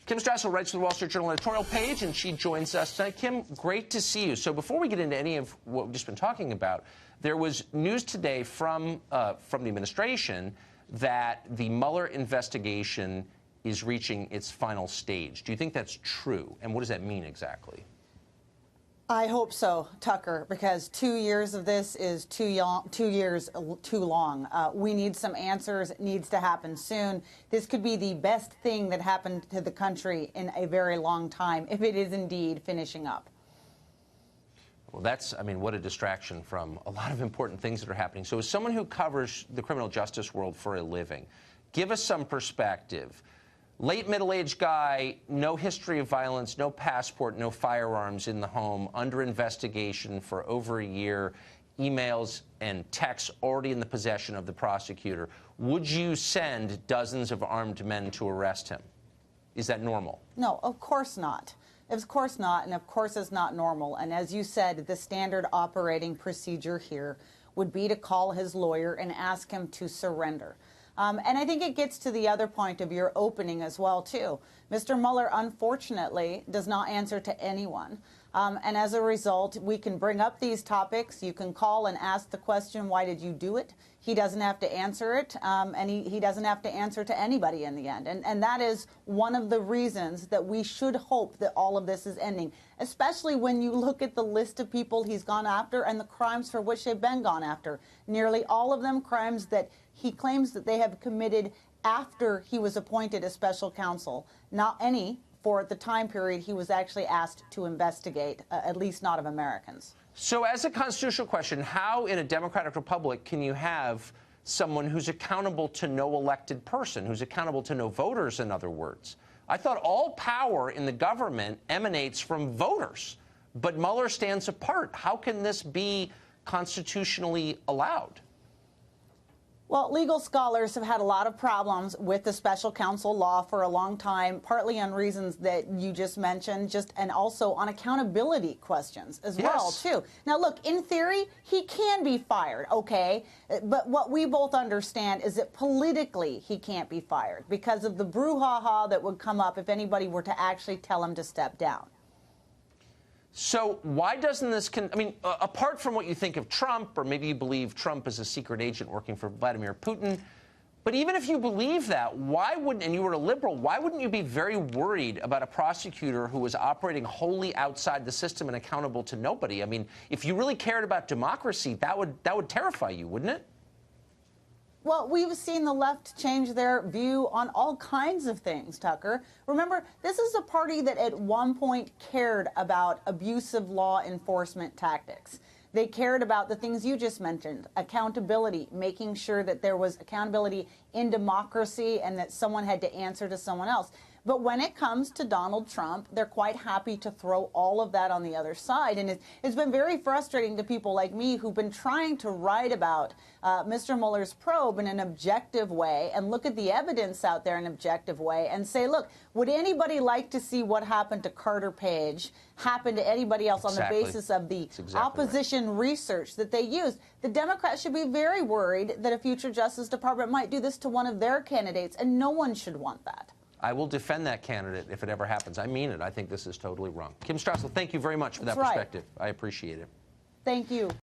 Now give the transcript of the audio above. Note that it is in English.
Kim Strassel writes for the Wall Street Journal editorial page, and she joins us tonight. Kim, great to see you. So before we get into any of what we've just been talking about, there was news today from the administration that the Mueller investigation is reaching its final stage. Do you think that's true? And what does that mean exactly? I hope so, Tucker, because 2 years of this is 2 years too long. We need some answers. It needs to happen soon. This could be the best thing that happened to the country in a very long time, if it is indeed finishing up. Well, I mean, what a distraction from a lot of important things that are happening. So as someone who covers the criminal justice world for a living, give us some perspective. Late middle-aged guy, no history of violence, no passport, no firearms in the home, under investigation for over a year, emails and texts already in the possession of the prosecutor. Would you send dozens of armed men to arrest him? Is that normal? No, of course not. Of course not, and of course it's not normal. And as you said, the standard operating procedure here would be to call his lawyer and ask him to surrender. And I think it gets to the other point of your opening as well, too. Mr. Mueller, unfortunately, does not answer to anyone. And as a result, we can bring up these topics. You can call and ask the question, why did you do it? He doesn't have to answer it, and he doesn't have to answer to anybody in the end. And that is one of the reasons that we should hope that all of this is ending, especially when you look at the list of people he's gone after and the crimes for which they've been gone after. Nearly all of them crimes that he claims that they have committed after he was appointed as special counsel, not any for the time period he was actually asked to investigate, at least not of Americans. So as a constitutional question, how in a democratic republic can you have someone who's accountable to no elected person, who's accountable to no voters, in other words? I thought all power in the government emanates from voters, but Mueller stands apart. How can this be constitutionally allowed? Well, legal scholars have had a lot of problems with the special counsel law for a long time, partly on reasons that you just mentioned, and also on accountability questions as well, too. Now, look, in theory, he can be fired, okay? But what we both understand is that politically he can't be fired because of the brouhaha that would come up if anybody were to actually tell him to step down. So why doesn't this, I mean, apart from what you think of Trump, or maybe you believe Trump is a secret agent working for Vladimir Putin, but even if you believe that, why wouldn't, and you were a liberal, why wouldn't you be very worried about a prosecutor who was operating wholly outside the system and accountable to nobody? I mean, if you really cared about democracy, that would terrify you, wouldn't it? Well, we've seen the left change their view on all kinds of things, Tucker. Remember, this is a party that at one point cared about abusive law enforcement tactics. They cared about the things you just mentioned, accountability, making sure that there was accountability in democracy and that someone had to answer to someone else. But when it comes to Donald Trump, they're quite happy to throw all of that on the other side. And it's been very frustrating to people like me who've been trying to write about Mr. Mueller's probe in an objective way and look at the evidence out there in an objective way and say, look, would anybody like to see what happened to Carter Page happen to anybody else on the basis of the opposition research that they used? The Democrats should be very worried that a future Justice Department might do this to one of their candidates, and no one should want that. I will defend that candidate if it ever happens. I mean it. I think this is totally wrong. Kim Strassel, thank you very much for that perspective. I appreciate it. Thank you.